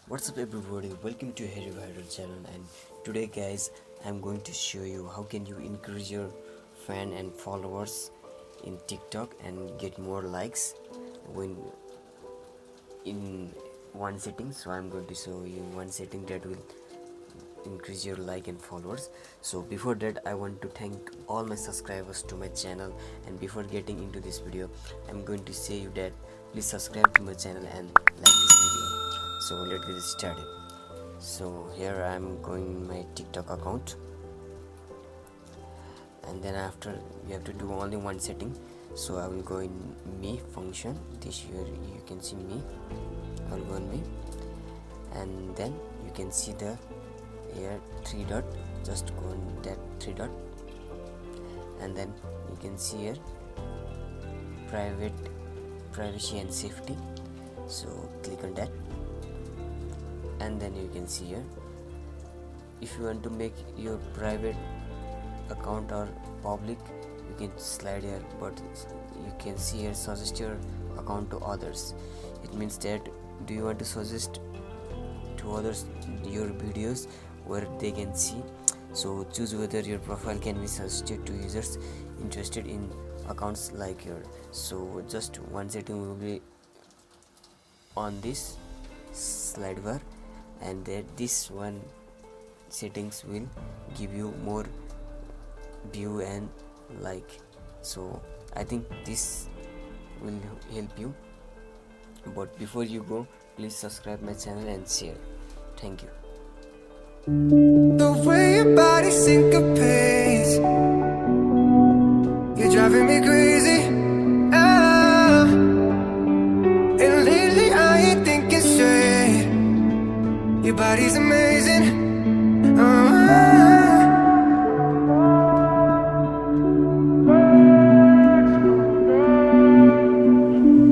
What's up everybody, welcome to Harry Viral channel, and today guys I'm going to show you how can you increase your fan and followers in TikTok and get more likes when in one setting. So I'm going to show you one setting that will increase your like and followers. So before that I want to thank all my subscribers to my channel, and before getting into this video I'm going to say you that please subscribe to my channel and like this video. So let's get started. So here I'm going my TikTok account, and then after you have to do only one setting. So I will go in me function. This here you can see me. I will go in me, and then you can see the here three dot. Just go in that three dot, and then you can see here privacy and safety. So click on that, and then you can see here if you want to make your private account or public, you can slide here, but you can see here suggest your account to others. It means that do you want to suggest to others your videos where they can see. So choose whether your profile can be suggested to users interested in accounts like your. So just one setting will be on this slide bar, and that this one settings will give you more view and like. So I think this will help you, but before you go please subscribe my channel and share. Thank you. The way your body syncopates, you're driving me crazy. And lately I ain't thinking straight. Your body's amazing.